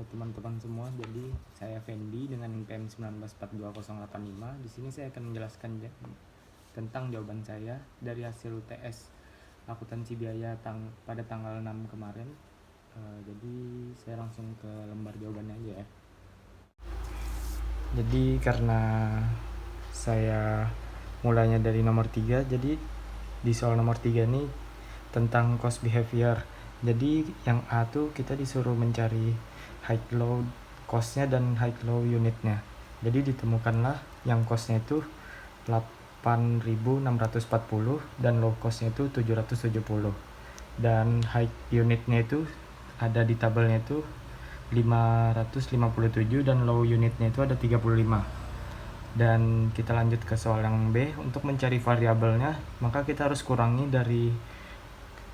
Halo teman-teman semua, jadi saya Fendi dengan NPM 19420085. Di sini saya akan menjelaskan tentang jawaban saya dari hasil UTS akuntansi biaya pada tanggal 6 kemarin. Jadi saya langsung ke lembar jawabannya aja ya. Jadi karena saya mulainya dari nomor 3, jadi di soal nomor 3 ini tentang cost behavior. Jadi yang A tuh kita disuruh mencari high low costnya dan high low unitnya. Jadi ditemukanlah yang costnya itu 8.640 dan low costnya itu 770. Dan high unitnya itu ada di tabelnya itu 557 dan low unitnya itu ada 35. Dan kita lanjut ke soal yang B. Untuk mencari variabelnya, maka kita harus kurangi dari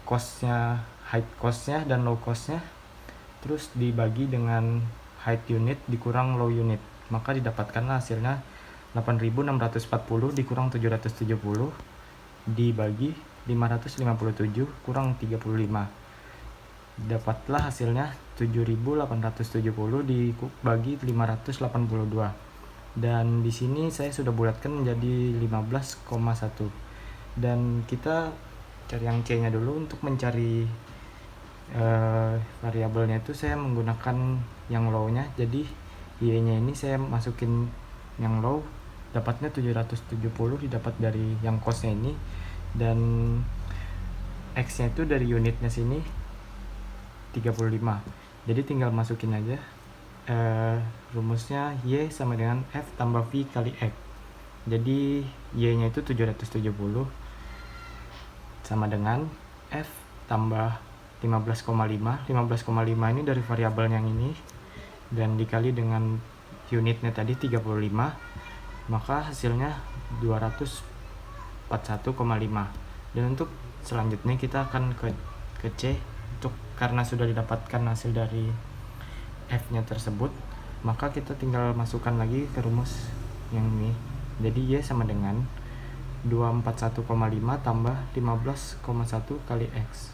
costnya, high costnya dan low costnya, terus dibagi dengan high unit dikurang low unit, maka didapatkanlah hasilnya 8.640 dikurang 770 dibagi 557 kurang 35, dapatlah hasilnya 7.870 dibagi 582. Dan di sini saya sudah bulatkan menjadi 15,1. Dan kita cari yang C-nya dulu. Untuk mencari variabelnya itu saya menggunakan yang low-nya. Jadi Y-nya ini saya masukin yang low, dapatnya 770 didapat dari yang cost-nya ini, dan X-nya itu dari unitnya sini 35. Jadi tinggal masukin aja rumusnya Y sama dengan F tambah V kali X. Jadi Y-nya itu 770 sama dengan F tambah 15,5. 15,5 ini dari variabel yang ini dan dikali dengan unitnya tadi 35, maka hasilnya 241,5. Dan untuk selanjutnya kita akan ke C. Karena sudah didapatkan hasil dari F-nya tersebut, maka kita tinggal masukkan lagi ke rumus yang ini. Jadi Y sama dengan 241,5 tambah 15,1 kali X.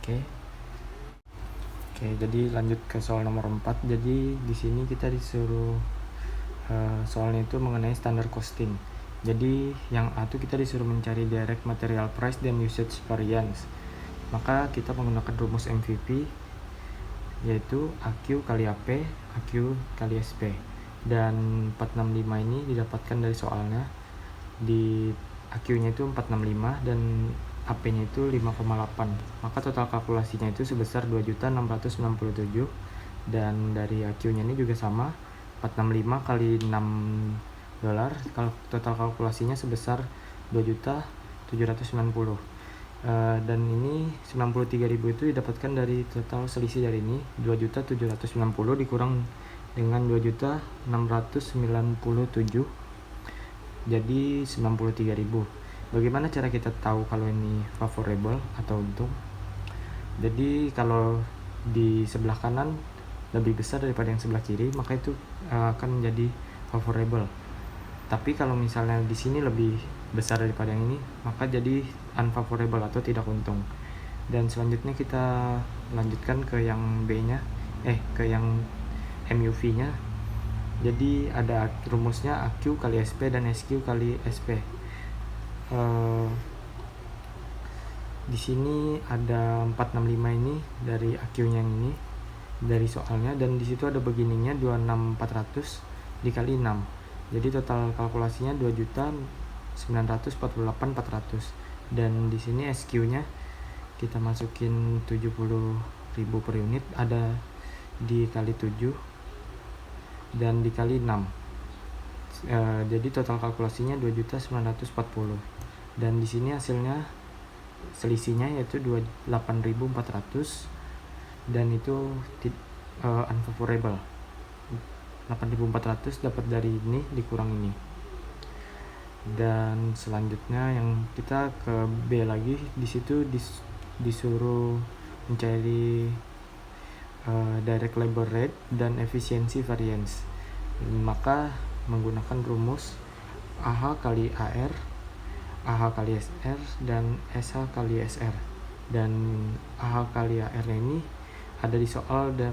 Oke, jadi lanjut ke soal nomor 4. Jadi di sini kita disuruh soalnya itu mengenai standar costing. Jadi yang A itu kita disuruh mencari direct material price dan usage variance. Maka kita menggunakan rumus MVP, yaitu AQ kali AP, AQ kali SP. Dan 465 ini didapatkan dari soalnya. Di AQ-nya itu 465 dan AP-nya itu 5,8. Maka total kalkulasinya itu sebesar 2.697. Dan dari AQ-nya ini juga sama, 465 kali $6. Kalau total kalkulasinya sebesar 2.790. Dan ini 93.000 itu didapatkan dari total selisih dari ini 2.790 dikurang dengan 2.697, jadi 93.000. Bagaimana cara kita tahu kalau ini favorable atau untung? Jadi kalau di sebelah kanan lebih besar daripada yang sebelah kiri, maka itu akan menjadi favorable. Tapi kalau misalnya di sini lebih besar daripada yang ini, maka jadi unfavorable atau tidak untung. Dan selanjutnya kita lanjutkan ke yang B-nya, ke yang MUV-nya. Jadi ada rumusnya AQ kali SP dan SQ kali SP. Di sini ada 465 ini dari AQ-nya yang ini dari soalnya, dan di situ ada beginningnya 26.400 dikali 6. Jadi total kalkulasinya 2.948.400. Dan di sini SQ-nya kita masukin 70.000 per unit, ada dikali 7 dan dikali 6. Jadi total kalkulasinya 2.940. Dan di sini hasilnya selisihnya yaitu 8.400 dan itu unfavorable. 8.400 dapat dari ini dikurang ini. Dan selanjutnya yang kita ke B lagi, di situ disuruh mencari direct labor rate dan efficiency variance. Maka menggunakan rumus AH kali AR, AH kali SR dan SH kali SR. Dan AH kali AR ini ada di soal dan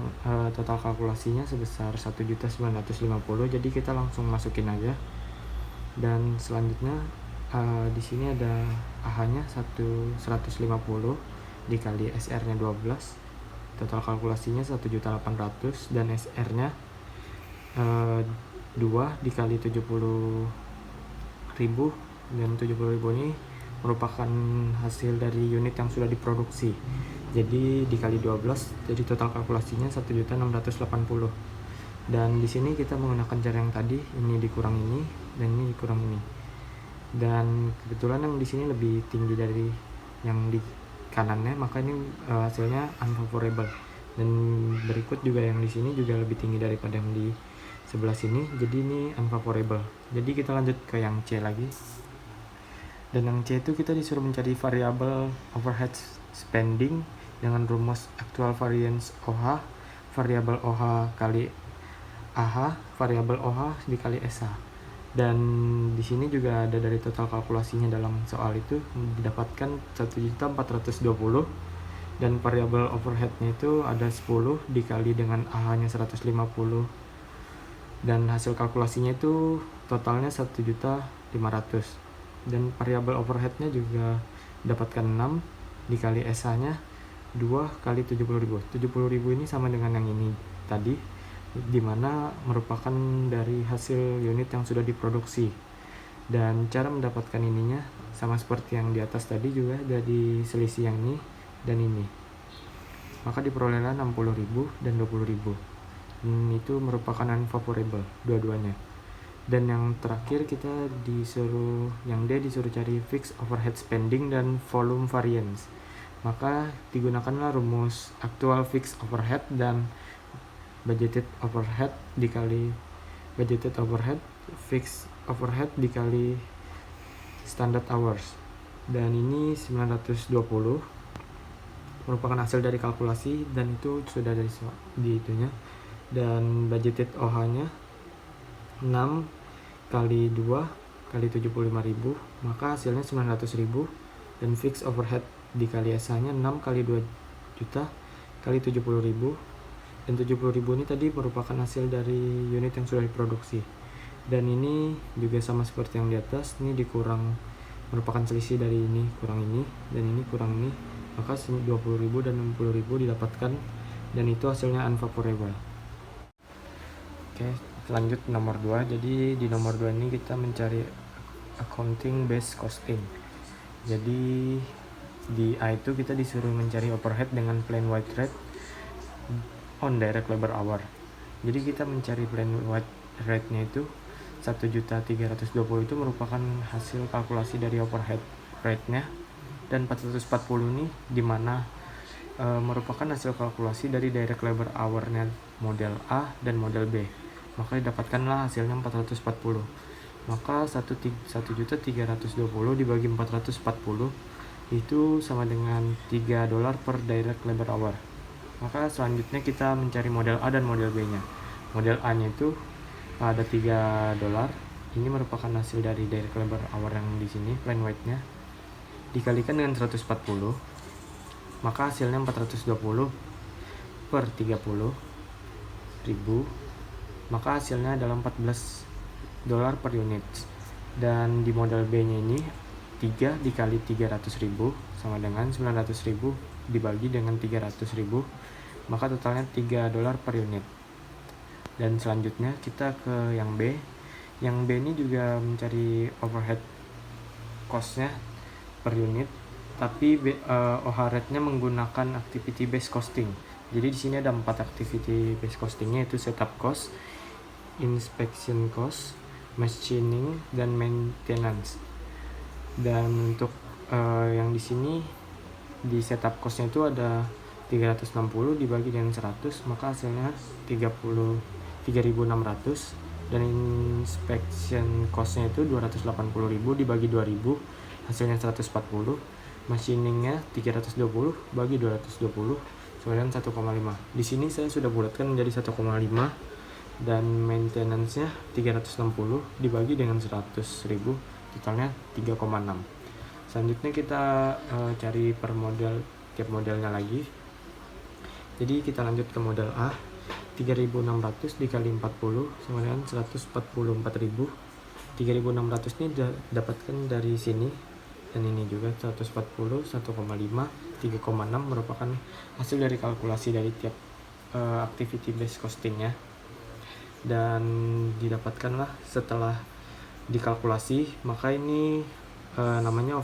total kalkulasinya sebesar 1.950.000, jadi kita langsung masukin aja. Dan selanjutnya di sini ada AH-nya 150 dikali SR-nya 12, total kalkulasinya 1.800.000, dan SR-nya 2 dikali 70.000, dan 70.000 ini merupakan hasil dari unit yang sudah diproduksi, jadi dikali 12, jadi total kalkulasinya 1.680.000. Dan di sini kita menggunakan cara yang tadi, ini dikurang ini dan ini dikurang ini, dan kebetulan yang di sini lebih tinggi dari yang di kanannya, maka ini hasilnya unfavorable. Dan berikut juga yang di sini juga lebih tinggi daripada yang di sebelah sini, jadi ini unfavorable. Jadi kita lanjut ke yang C lagi. Dan yang C itu kita disuruh mencari variabel overhead spending dengan rumus actual variance OH, variabel OH kali AH, variabel OH dikali SH. Dan di sini juga ada dari total kalkulasinya dalam soal itu didapatkan 1.420.000, dan variabel overheadnya itu ada 10 dikali dengan AH-nya 150, dan hasil kalkulasinya itu totalnya 1.500.000. Dan variabel overheadnya juga dapatkan 6 dikali SH-nya 2 kali 70.000. 70.000 ini sama dengan yang ini tadi, dimana merupakan dari hasil unit yang sudah diproduksi. Dan cara mendapatkan ininya sama seperti yang di atas tadi, juga ada di selisih yang ini dan ini, maka diperolehlah 60.000 dan 20.000. Itu merupakan unfavorable dua-duanya. Dan yang terakhir kita disuruh, yang D disuruh cari fixed overhead spending dan volume variance, maka digunakanlah rumus actual fixed overhead dan budgeted overhead dikali budgeted overhead, fixed overhead dikali standard hours. Dan ini 920 merupakan hasil dari kalkulasi, dan itu sudah dari di itunya. Dan budgeted OH-nya 6 kali 2 kali 75.000, maka hasilnya 900.000. Dan fixed overhead dikali SH-nya 6 kali 2 juta kali 70.000, dan 70.000 ini tadi merupakan hasil dari unit yang sudah diproduksi. Dan ini juga sama seperti yang di atas, ini dikurang, merupakan selisih dari ini kurang ini dan ini kurang ini, maka 20.000 dan 60.000 didapatkan, dan itu hasilnya unfavorable. Oke, lanjut nomor 2. Jadi di nomor 2 ini kita mencari accounting based costing. Jadi di A itu kita disuruh mencari overhead dengan plain white rate on direct labor hour. Jadi kita mencari plain white rate-nya itu 1.320.000, itu merupakan hasil kalkulasi dari overhead rate-nya, dan 440 ini dimana merupakan hasil kalkulasi dari direct labor hour-nya model A dan model B, maka didapatkanlah hasilnya 440. Maka 1.320.000 dibagi 440 itu sama dengan $3 per direct labor hour. Maka selanjutnya kita mencari model A dan model B nya. Model A nya itu ada $3, ini merupakan hasil dari direct labor hour yang di sini plain white nya, dikalikan dengan 140, maka hasilnya 420 per 30.000, maka hasilnya adalah $14 per unit. Dan di model B nya ini 3 dikali 300.000 sama dengan 900.000 dibagi dengan 300.000, maka totalnya $3 per unit. Dan selanjutnya kita ke yang B. Yang B ini juga mencari overhead cost-nya per unit, tapi OH rate-nya menggunakan activity based costing. Jadi di sini ada 4 activity based costing-nya, yaitu setup cost, inspection cost, machining, dan maintenance. Dan untuk yang di sini di setup cost-nya itu ada 360 dibagi dengan 100, maka hasilnya 3.600. Dan inspection cost-nya itu 280.000 dibagi 2.000, hasilnya 140. Machiningnya 320 bagi 220 sama dengan 1,5. Di sini saya sudah bulatkan menjadi 1,5. Dan maintenance-nya 360 dibagi dengan 100.000, totalnya 3,6. Selanjutnya kita cari per model, tiap modelnya lagi. Jadi kita lanjut ke model A. 3.600 dikali 40 sama dengan 144.000. 3.600 ini dapatkan dari sini, dan ini juga 140, 1,5, 3,6 merupakan hasil dari kalkulasi dari tiap activity based costingnya, dan didapatkanlah setelah dikalkulasi. Maka ini namanya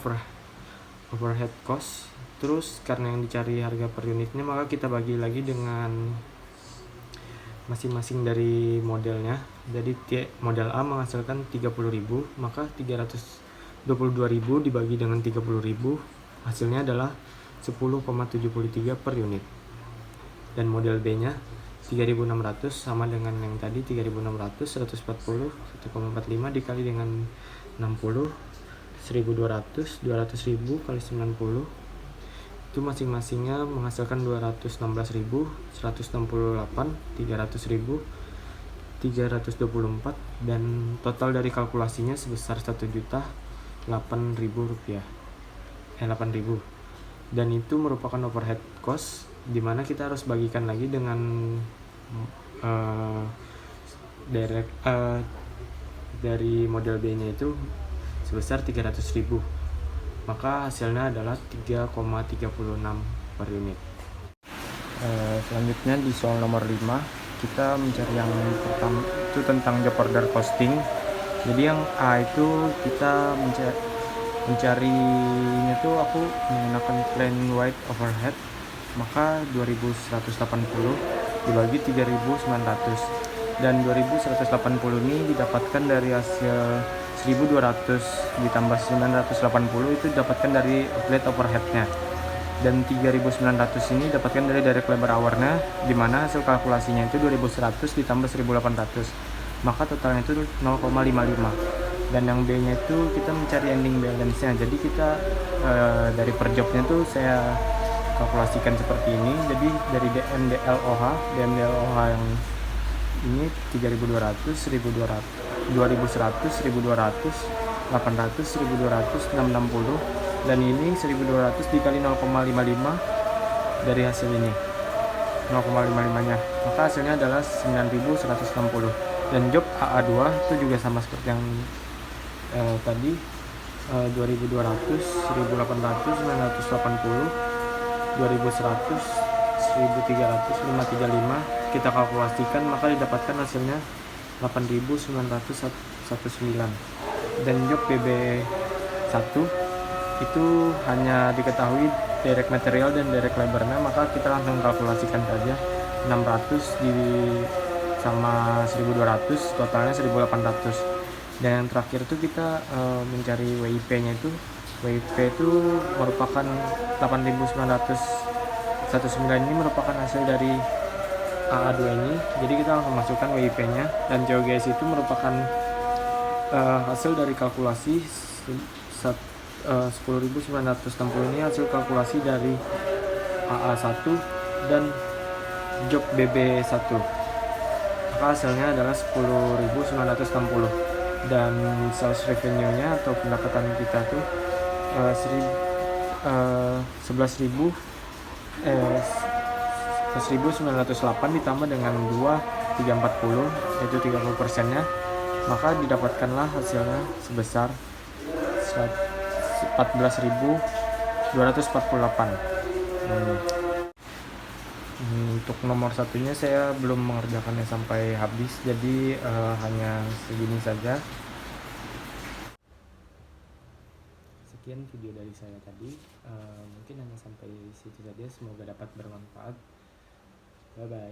overhead cost. Terus karena yang dicari harga per unitnya, maka kita bagi lagi dengan masing-masing dari modelnya. Jadi model A menghasilkan 30.000, maka 322.000 dibagi dengan 30.000, hasilnya adalah 10,73 per unit. Dan model B nya 3.600 sama dengan yang tadi, 3.600, 140, 1,45 dikali dengan 60, 1.200, 200.000 kali 90, itu masing-masingnya menghasilkan 216.000, 168, 300.000, 324, dan total dari kalkulasinya sebesar 1.008.000 rupiah, 8.000. Dan itu merupakan overhead cost, dimana kita harus bagikan lagi dengan dari model B nya itu sebesar 300.000, maka hasilnya adalah 3,36 per unit. Selanjutnya di soal nomor 5, kita mencari yang pertama itu tentang job order costing. Jadi yang A itu kita mencarinya tuh aku menggunakan plan wide overhead, maka 2180 dibagi 3900, dan 2180 ini didapatkan dari hasil 1200 ditambah 980 itu didapatkan dari outlet overheadnya, dan 3900 ini didapatkan dari direct labor hour-nya, dimana hasil kalkulasinya itu 2100 ditambah 1800, maka totalnya itu 0,55. Dan yang B nya itu kita mencari ending balance nya. Jadi kita dari per job-nya tuh saya kalkulasikan seperti ini. Jadi dari DMDLOH yang ini 3.200, 1.200, 2.100, 1.200, 800, 1.200, 660, dan ini 1.200 dikali 0,55 dari hasil ini, 0,55 nya, maka hasilnya adalah 9.160. Dan job AA2 itu juga sama seperti yang tadi, 2.200, 1.800, 980, 2.100, 1.300, 535 kita kalkulasikan, maka didapatkan hasilnya 8.919. Dan job BB1 itu hanya diketahui direct material dan direct labornya, maka kita langsung kalkulasikan saja 600 sama 1.200, totalnya 1.800. Dan yang terakhir itu kita mencari WIP nya itu. WIP itu merupakan 8.919 ini merupakan hasil dari AA2 ini. Jadi kita langsung masukkan WIP nya, dan COGS itu merupakan hasil dari kalkulasi 10.960 ini hasil kalkulasi dari AA1 dan job BB1, maka hasilnya adalah 10.960. Dan sales revenue nya atau pendapatan kita tuh 11.908 ditambah dengan 2.340, yaitu 30% nya, maka didapatkanlah hasilnya sebesar 14.248. Untuk nomor satunya saya belum mengerjakannya sampai habis, jadi hanya segini saja. Sekian video dari saya tadi, mungkin hanya sampai situ saja. Semoga dapat bermanfaat. Bye bye.